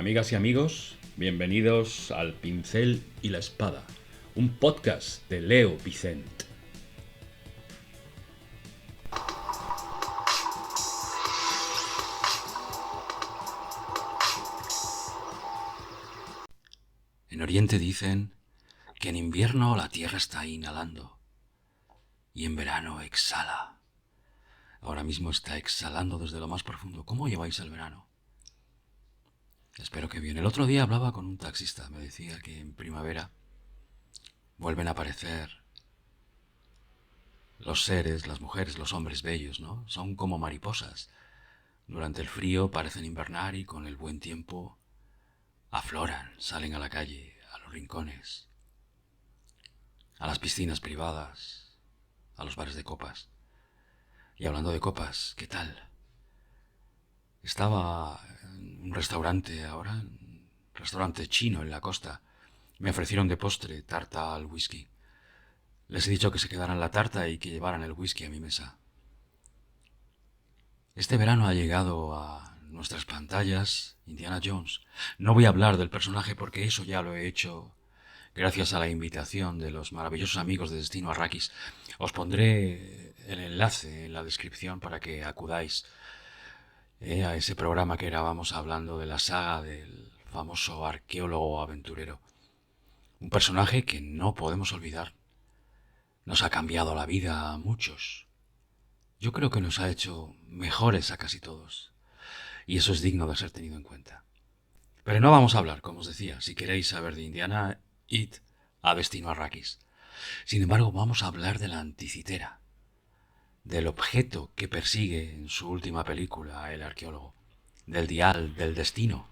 Amigas y amigos, bienvenidos al Pincel y la Espada, un podcast de Leo Vicent. En Oriente dicen que en invierno la tierra está inhalando y en verano exhala. Ahora mismo está exhalando desde lo más profundo. ¿Cómo lleváis el verano? Espero que bien. El otro día hablaba con un taxista. Me decía que en primavera vuelven a aparecer los seres, las mujeres, los hombres bellos, ¿no? Son como mariposas. Durante el frío parecen invernar y con el buen tiempo afloran, salen a la calle, a los rincones, a las piscinas privadas, a los bares de copas. Y hablando de copas, ¿qué tal? Estaba en un restaurante ahora, un restaurante chino en la costa. Me ofrecieron de postre tarta al whisky. Les he dicho que se quedaran la tarta y que llevaran el whisky a mi mesa. Este verano ha llegado a nuestras pantallas Indiana Jones. No voy a hablar del personaje porque eso ya lo he hecho gracias a la invitación de los maravillosos amigos de Destino Arrakis. Os pondré el enlace en la descripción para que acudáis a ese programa que grabamos hablando de la saga del famoso arqueólogo aventurero. Un personaje que no podemos olvidar. Nos ha cambiado la vida a muchos. Yo creo que nos ha hecho mejores a casi todos. Y eso es digno de ser tenido en cuenta. Pero no vamos a hablar, como os decía, si queréis saber de Indiana, id a Destino Arrakis. Sin embargo, vamos a hablar de la anticitera, del objeto que persigue en su última película el arqueólogo, del dial, del destino,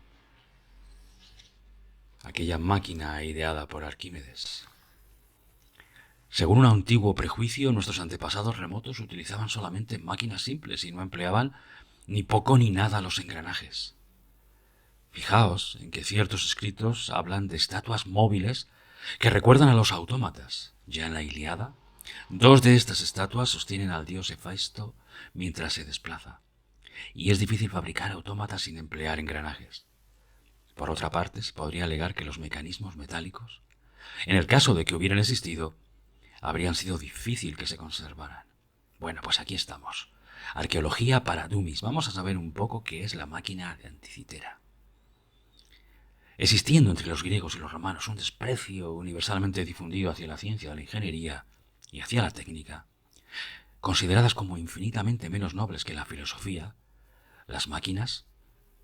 aquella máquina ideada por Arquímedes. Según un antiguo prejuicio, nuestros antepasados remotos utilizaban solamente máquinas simples y no empleaban ni poco ni nada los engranajes. Fijaos en que ciertos escritos hablan de estatuas móviles que recuerdan a los autómatas. Ya en la Ilíada, dos de estas estatuas sostienen al dios Hefaisto mientras se desplaza, y es difícil fabricar autómatas sin emplear engranajes. Por otra parte, se podría alegar que los mecanismos metálicos, en el caso de que hubieran existido, habrían sido difícil que se conservaran. Bueno, pues aquí estamos. Arqueología para dummies. Vamos a saber un poco qué es la máquina de anticitera. Existiendo entre los griegos y los romanos un desprecio universalmente difundido hacia la ciencia, la ingeniería y hacia la técnica, consideradas como infinitamente menos nobles que la filosofía, las máquinas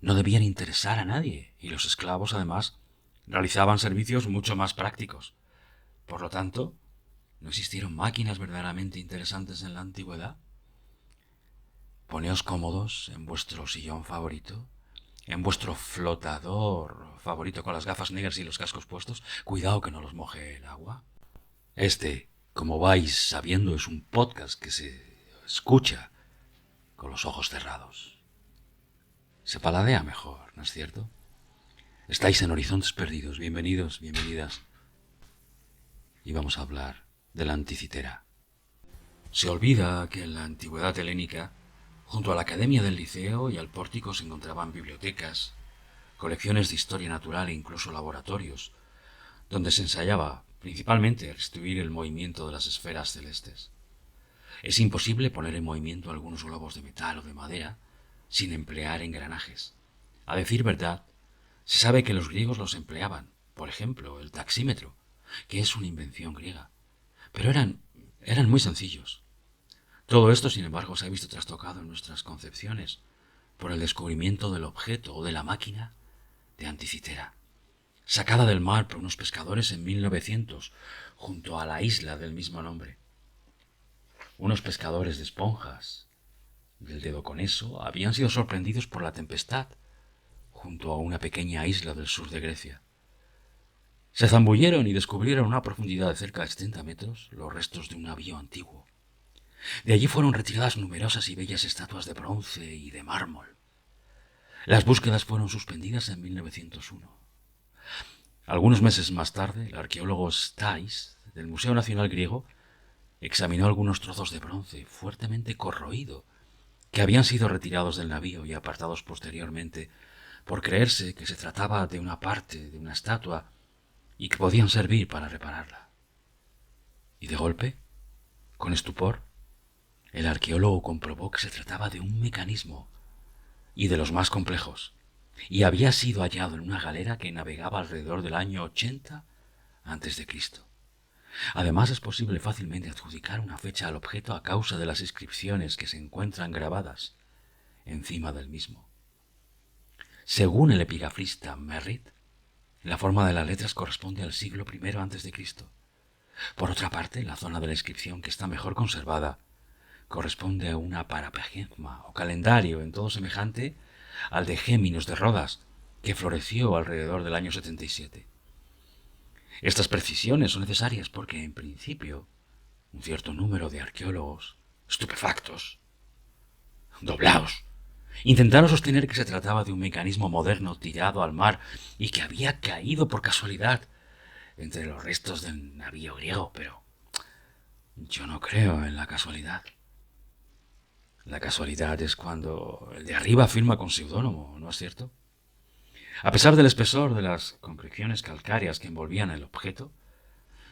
no debían interesar a nadie y los esclavos, además, realizaban servicios mucho más prácticos. Por lo tanto, ¿no existieron máquinas verdaderamente interesantes en la antigüedad? Poneos cómodos en vuestro sillón favorito, en vuestro flotador favorito con las gafas negras y los cascos puestos. Cuidado que no los moje el agua. Este, como vais sabiendo, es un podcast que se escucha con los ojos cerrados. Se paladea mejor, ¿no es cierto? Estáis en Horizontes Perdidos. Bienvenidos, bienvenidas. Y vamos a hablar de la anticitera. Se olvida que en la antigüedad helénica, junto a la academia del liceo y al pórtico se encontraban bibliotecas, colecciones de historia natural e incluso laboratorios, donde se ensayaba principalmente restituir el movimiento de las esferas celestes. Es imposible poner en movimiento algunos globos de metal o de madera sin emplear engranajes. A decir verdad, se sabe que los griegos los empleaban, por ejemplo, el taxímetro, que es una invención griega, pero eran muy sencillos. Todo esto, sin embargo, se ha visto trastocado en nuestras concepciones por el descubrimiento del objeto o de la máquina de anticitera, sacada del mar por unos pescadores en 1900, junto a la isla del mismo nombre. Unos pescadores de esponjas del Dedo Coneso habían sido sorprendidos por la tempestad junto a una pequeña isla del sur de Grecia. Se zambulleron y descubrieron a una profundidad de cerca de 70 metros los restos de un navío antiguo. De allí fueron retiradas numerosas y bellas estatuas de bronce y de mármol. Las búsquedas fueron suspendidas en 1901. Algunos meses más tarde, el arqueólogo Stais, del Museo Nacional Griego, examinó algunos trozos de bronce fuertemente corroído que habían sido retirados del navío y apartados posteriormente por creerse que se trataba de una parte de una estatua y que podían servir para repararla. Y de golpe, con estupor, el arqueólogo comprobó que se trataba de un mecanismo, y de los más complejos, y había sido hallado en una galera que navegaba alrededor del año 80 a.C. Además, es posible fácilmente adjudicar una fecha al objeto a causa de las inscripciones que se encuentran grabadas encima del mismo. Según el epigrafista Merritt, la forma de las letras corresponde al siglo I a.C. Por otra parte, la zona de la inscripción que está mejor conservada corresponde a una parapegma o calendario en todo semejante al de Géminos de Rodas, que floreció alrededor del año 77. Estas precisiones son necesarias porque, en principio, un cierto número de arqueólogos, estupefactos, doblaos, intentaron sostener que se trataba de un mecanismo moderno tirado al mar y que había caído por casualidad entre los restos del navío griego, pero yo no creo en la casualidad. La casualidad es cuando el de arriba firma con seudónimo, ¿no es cierto? A pesar del espesor de las concreciones calcáreas que envolvían el objeto,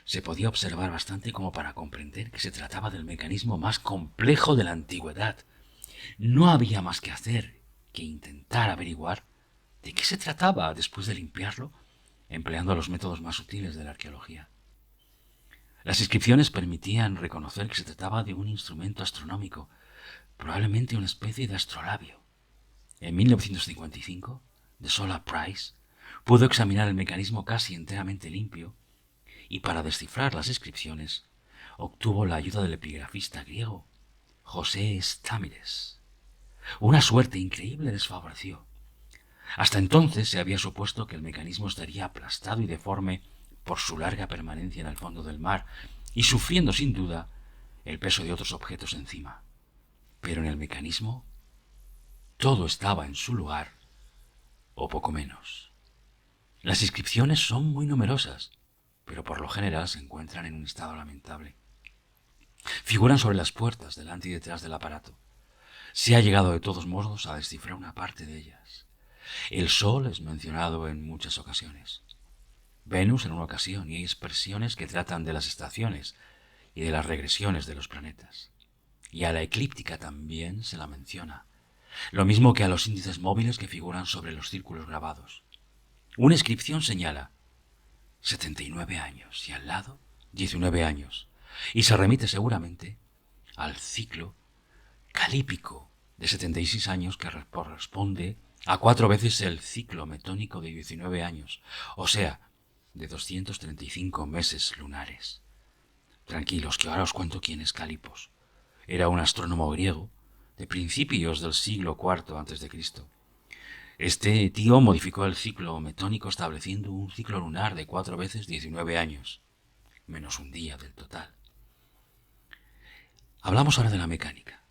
se podía observar bastante como para comprender que se trataba del mecanismo más complejo de la antigüedad. No había más que hacer que intentar averiguar de qué se trataba después de limpiarlo, empleando los métodos más sutiles de la arqueología. Las inscripciones permitían reconocer que se trataba de un instrumento astronómico, probablemente una especie de astrolabio. En 1955, de Solar Price pudo examinar el mecanismo casi enteramente limpio y para descifrar las inscripciones obtuvo la ayuda del epigrafista griego José Estámides. Una suerte increíble les favoreció. Hasta entonces se había supuesto que el mecanismo estaría aplastado y deforme por su larga permanencia en el fondo del mar y sufriendo sin duda el peso de otros objetos encima. Pero en el mecanismo todo estaba en su lugar, o poco menos. Las inscripciones son muy numerosas, pero por lo general se encuentran en un estado lamentable. Figuran sobre las puertas, delante y detrás del aparato. Se ha llegado de todos modos a descifrar una parte de ellas. El Sol es mencionado en muchas ocasiones. Venus en una ocasión, y hay expresiones que tratan de las estaciones y de las regresiones de los planetas. Y a la eclíptica también se la menciona, lo mismo que a los índices móviles que figuran sobre los círculos grabados. Una inscripción señala 79 años y al lado 19 años, y se remite seguramente al ciclo calípico de 76 años que corresponde a 4 veces el ciclo metónico de 19 años, o sea, de 235 meses lunares. Tranquilos, que ahora os cuento quién es Calipos. Era un astrónomo griego de principios del siglo IV a.C. Este tío modificó el ciclo metónico estableciendo un ciclo lunar de 4 veces 19 años, menos un día del total. Hablamos ahora de la mecánica.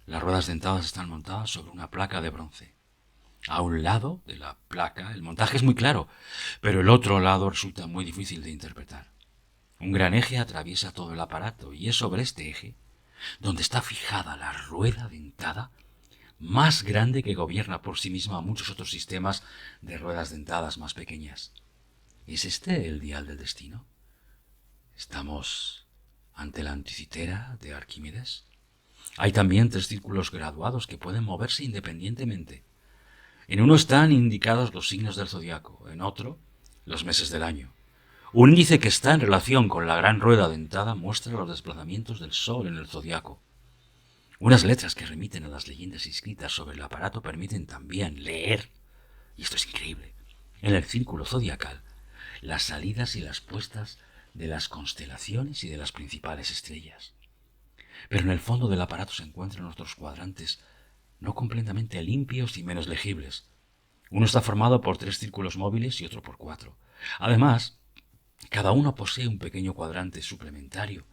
Las ruedas dentadas están montadas sobre una placa de bronce. A un lado de la placa el montaje es muy claro, pero el otro lado resulta muy difícil de interpretar. Un gran eje atraviesa todo el aparato y es sobre este eje donde está fijada la rueda dentada más grande que gobierna por sí misma muchos otros sistemas de ruedas dentadas más pequeñas. ¿Es este el dial del destino? ¿Estamos ante la anticitera de Arquímedes? Hay también 3 círculos graduados que pueden moverse independientemente. En uno están indicados los signos del zodiaco, en otro los meses del año. Un índice que está en relación con la gran rueda dentada muestra los desplazamientos del Sol en el zodiaco. Unas letras que remiten a las leyendas inscritas sobre el aparato permiten también leer, y esto es increíble, en el círculo zodiacal, las salidas y las puestas de las constelaciones y de las principales estrellas. Pero en el fondo del aparato se encuentran otros cuadrantes no completamente limpios y menos legibles. Uno está formado por 3 círculos móviles y otro por 4. Además, cada uno posee un pequeño cuadrante suplementario,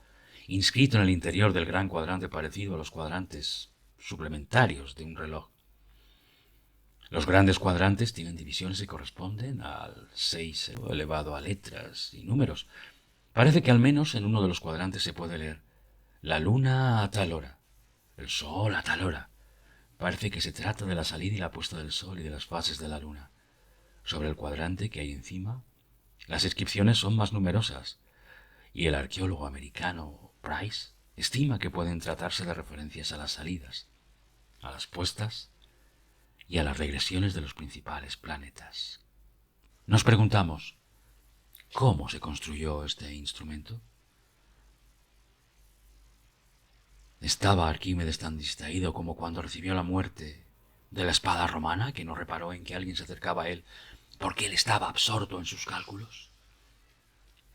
inscrito en el interior del gran cuadrante parecido a los cuadrantes suplementarios de un reloj. Los grandes cuadrantes tienen divisiones que corresponden al 6 elevado a letras y números. Parece que al menos en uno de los cuadrantes se puede leer la luna a tal hora, el sol a tal hora. Parece que se trata de la salida y la puesta del sol y de las fases de la luna. sobre el cuadrante que hay encima, las inscripciones son más numerosas y el arqueólogo americano Price estima que pueden tratarse de referencias a las salidas, a las puestas y a las regresiones de los principales planetas. Nos preguntamos, ¿cómo se construyó este instrumento? ¿Estaba Arquímedes tan distraído como cuando recibió la muerte de la espada romana que no reparó en que alguien se acercaba a él porque él estaba absorto en sus cálculos?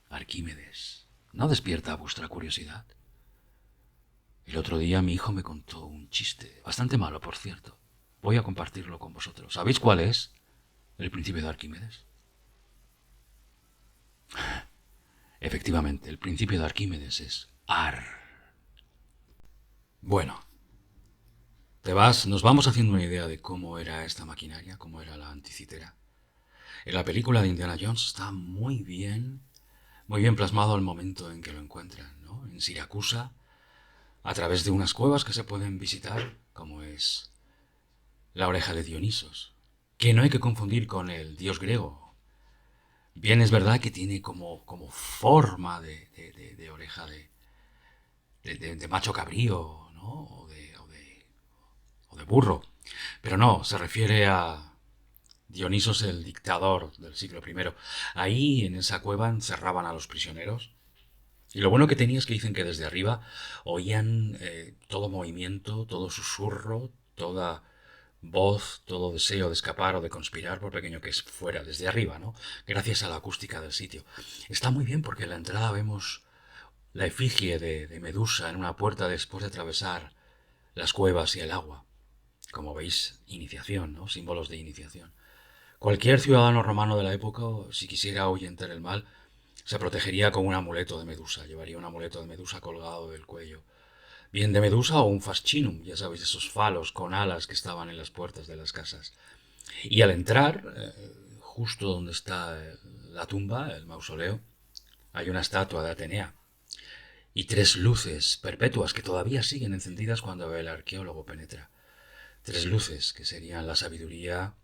Arquímedes, ¿no despierta vuestra curiosidad? El otro día mi hijo me contó un chiste, bastante malo, por cierto. Voy a compartirlo con vosotros. ¿Sabéis cuál es el principio de Arquímedes? Efectivamente, el principio de Arquímedes es ar. Bueno, nos vamos haciendo una idea de cómo era esta maquinaria, cómo era la anticitera. En la película de Indiana Jones está muy bien plasmado el momento en que lo encuentran, ¿no? En Siracusa, a través de unas cuevas que se pueden visitar, como es la oreja de Dionisos, que no hay que confundir con el dios griego. Bien, es verdad que tiene como forma de oreja de macho cabrío, ¿no? O de burro. Pero no, se refiere a Dionisos, el dictador del siglo I. Ahí, en esa cueva, encerraban a los prisioneros. Y lo bueno que tenía es que dicen que desde arriba oían todo movimiento, todo susurro, toda voz, todo deseo de escapar o de conspirar, por pequeño que fuera, desde arriba, ¿no? Gracias a la acústica del sitio. Está muy bien porque en la entrada vemos la efigie de Medusa en una puerta después de atravesar las cuevas y el agua. Como veis, iniciación, ¿no? Símbolos de iniciación. Cualquier ciudadano romano de la época, si quisiera ahuyentar el mal, se protegería con un amuleto de Medusa. Llevaría un amuleto de Medusa colgado del cuello. Bien de Medusa o un fascinum, ya sabéis, esos falos con alas que estaban en las puertas de las casas. Y al entrar, justo donde está la tumba, el mausoleo, hay una estatua de Atenea y 3 luces perpetuas que todavía siguen encendidas cuando el arqueólogo penetra. 3 luces que serían la sabiduría,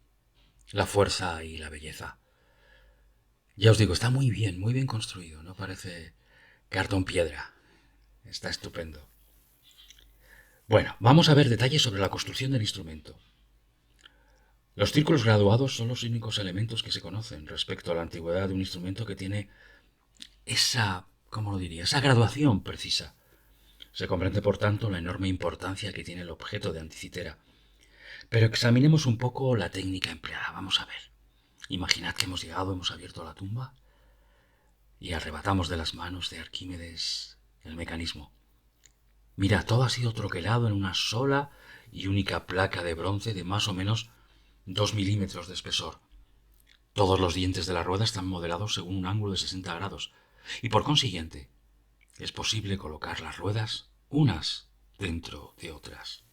la fuerza y la belleza. Ya os digo, está muy bien construido, no parece cartón piedra. Está estupendo. Bueno, vamos a ver detalles sobre la construcción del instrumento. Los círculos graduados son los únicos elementos que se conocen respecto a la antigüedad de un instrumento que tiene esa graduación precisa. Se comprende, por tanto, la enorme importancia que tiene el objeto de anticitera. Pero examinemos un poco la técnica empleada. Vamos a ver. Imaginad que hemos llegado, hemos abierto la tumba y arrebatamos de las manos de Arquímedes el mecanismo. Mira, todo ha sido troquelado en una sola y única placa de bronce de más o menos 2 milímetros de espesor. Todos los dientes de la rueda están modelados según un ángulo de 60 grados y por consiguiente es posible colocar las ruedas unas dentro de otras.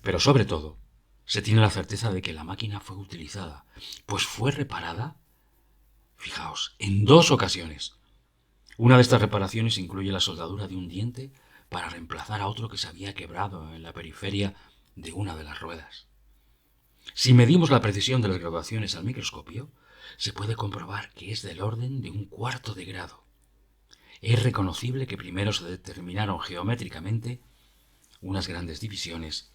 Pero sobre todo, se tiene la certeza de que la máquina fue utilizada, pues fue reparada, fijaos, en 2 ocasiones. Una de estas reparaciones incluye la soldadura de un diente para reemplazar a otro que se había quebrado en la periferia de una de las ruedas. Si medimos la precisión de las graduaciones al microscopio, se puede comprobar que es del orden de 1/4 de grado. Es reconocible que primero se determinaron geométricamente unas grandes divisiones,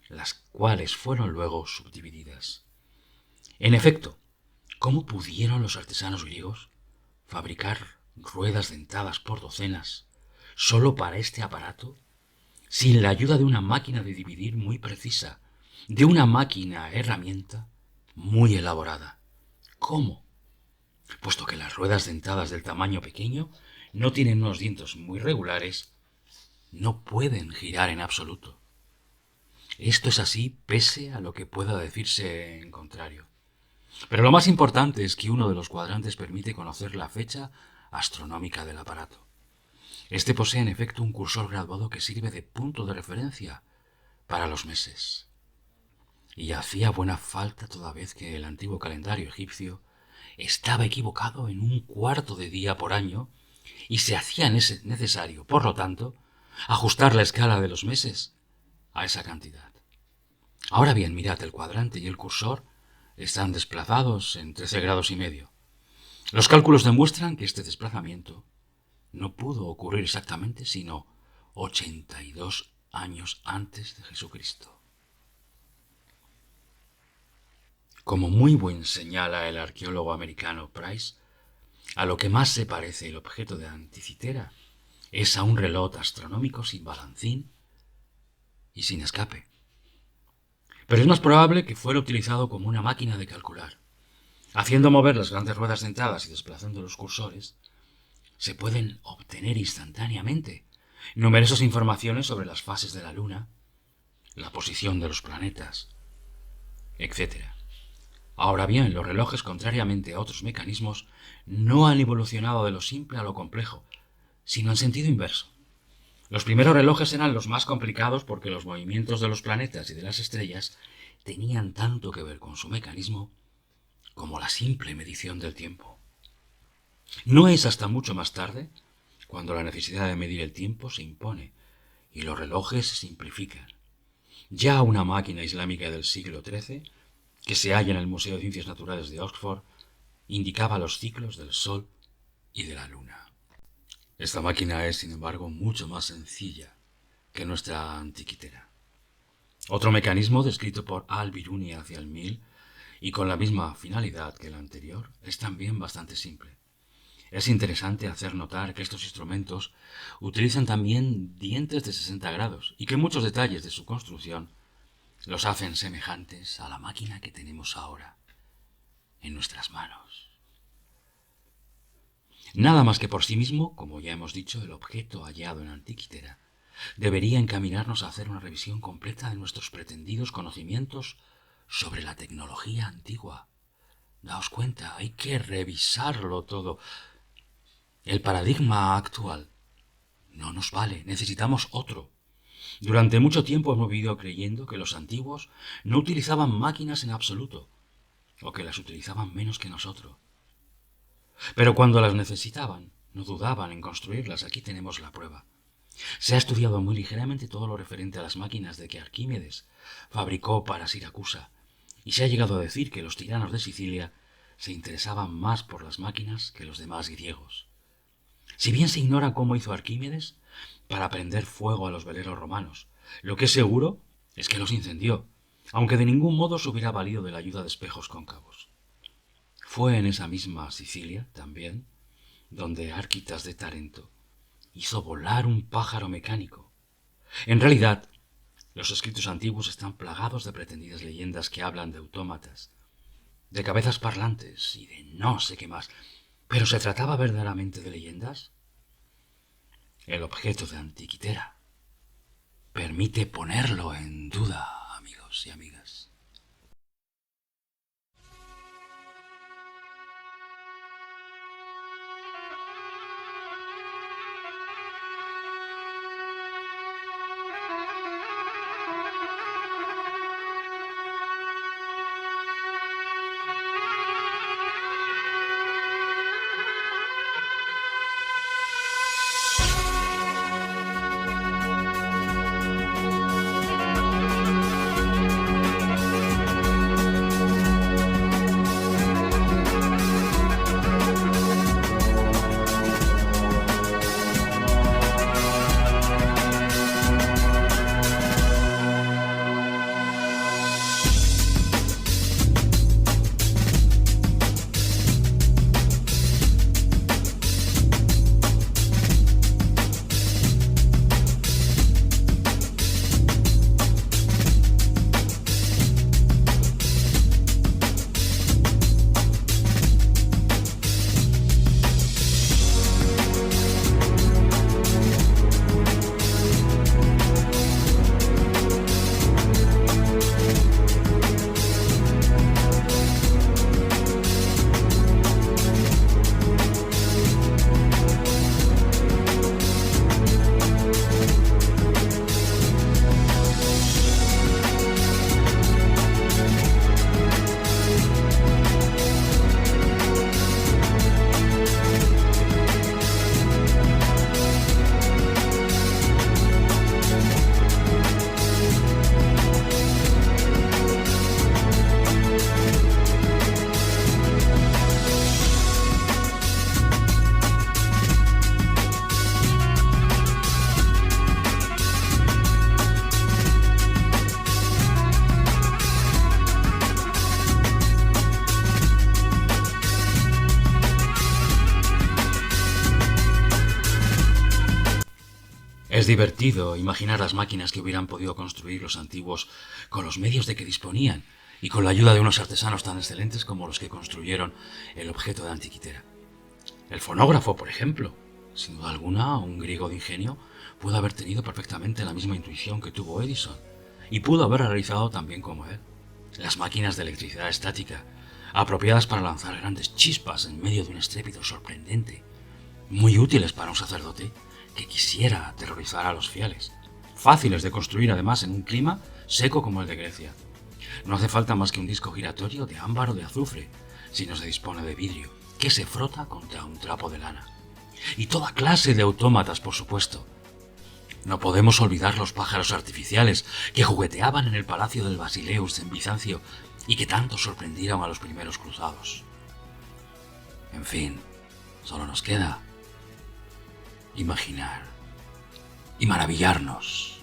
las cuales fueron luego subdivididas. En efecto, ¿cómo pudieron los artesanos griegos fabricar ruedas dentadas por docenas solo para este aparato, sin la ayuda de una máquina de dividir muy precisa, de una máquina herramienta muy elaborada? ¿Cómo? Puesto que las ruedas dentadas del tamaño pequeño no tienen unos dientes muy regulares, no pueden girar en absoluto. Esto es así pese a lo que pueda decirse en contrario. Pero lo más importante es que uno de los cuadrantes permite conocer la fecha astronómica del aparato. Este posee en efecto un cursor graduado que sirve de punto de referencia para los meses. Y hacía buena falta toda vez que el antiguo calendario egipcio estaba equivocado en 1/4 de día por año y se hacía necesario, por lo tanto, ajustar la escala de los meses a esa cantidad. Ahora bien, mirad, el cuadrante y el cursor están desplazados en 13 grados y medio. Los cálculos demuestran que este desplazamiento no pudo ocurrir exactamente sino 82 años antes de Jesucristo. Como muy bien señala el arqueólogo americano Price, a lo que más se parece el objeto de Anticitera es a un reloj astronómico sin balancín y sin escape. Pero es más probable que fuera utilizado como una máquina de calcular. Haciendo mover las grandes ruedas dentadas y desplazando los cursores, se pueden obtener instantáneamente numerosas informaciones sobre las fases de la Luna, la posición de los planetas, etc. Ahora bien, los relojes, contrariamente a otros mecanismos, no han evolucionado de lo simple a lo complejo, sino en sentido inverso. Los primeros relojes eran los más complicados porque los movimientos de los planetas y de las estrellas tenían tanto que ver con su mecanismo como la simple medición del tiempo. No es hasta mucho más tarde cuando la necesidad de medir el tiempo se impone y los relojes se simplifican. Ya una máquina islámica del siglo XIII, que se halla en el Museo de Ciencias Naturales de Oxford, indicaba los ciclos del Sol y de la Luna. Esta máquina es, sin embargo, mucho más sencilla que nuestra Antiquitera. Otro mecanismo descrito por Al-Biruni hacia el 1000 y con la misma finalidad que el anterior es también bastante simple. Es interesante hacer notar que estos instrumentos utilizan también dientes de 60 grados y que muchos detalles de su construcción los hacen semejantes a la máquina que tenemos ahora en nuestras manos. Nada más que por sí mismo, como ya hemos dicho, el objeto hallado en Antiquitera debería encaminarnos a hacer una revisión completa de nuestros pretendidos conocimientos sobre la tecnología antigua. Daos cuenta, hay que revisarlo todo. El paradigma actual no nos vale, necesitamos otro. Durante mucho tiempo hemos vivido creyendo que los antiguos no utilizaban máquinas en absoluto, o que las utilizaban menos que nosotros. Pero cuando las necesitaban, no dudaban en construirlas. Aquí tenemos la prueba. Se ha estudiado muy ligeramente todo lo referente a las máquinas de que Arquímedes fabricó para Siracusa, y se ha llegado a decir que los tiranos de Sicilia se interesaban más por las máquinas que los demás griegos. Si bien se ignora cómo hizo Arquímedes para prender fuego a los veleros romanos, lo que es seguro es que los incendió, aunque de ningún modo se hubiera valido de la ayuda de espejos cóncavos. Fue en esa misma Sicilia, también, donde Árquitas de Tarento hizo volar un pájaro mecánico. En realidad, los escritos antiguos están plagados de pretendidas leyendas que hablan de autómatas, de cabezas parlantes y de no sé qué más. ¿Pero se trataba verdaderamente de leyendas? El objeto de Antiquitera permite ponerlo en duda, amigos y amigas. Es divertido imaginar las máquinas que hubieran podido construir los antiguos con los medios de que disponían y con la ayuda de unos artesanos tan excelentes como los que construyeron el objeto de Antiquitera. El fonógrafo, por ejemplo. Sin duda alguna, un griego de ingenio pudo haber tenido perfectamente la misma intuición que tuvo Edison y pudo haber realizado también como él. Las máquinas de electricidad estática, apropiadas para lanzar grandes chispas en medio de un estrépito sorprendente, muy útiles para un sacerdote que quisiera aterrorizar a los fieles, fáciles de construir además en un clima seco como el de Grecia. No hace falta más que un disco giratorio de ámbar o de azufre, si no se dispone de vidrio, que se frota contra un trapo de lana. Y toda clase de autómatas, por supuesto. No podemos olvidar los pájaros artificiales que jugueteaban en el palacio del Basileus en Bizancio y que tanto sorprendieron a los primeros cruzados. En fin, solo nos queda imaginar y maravillarnos.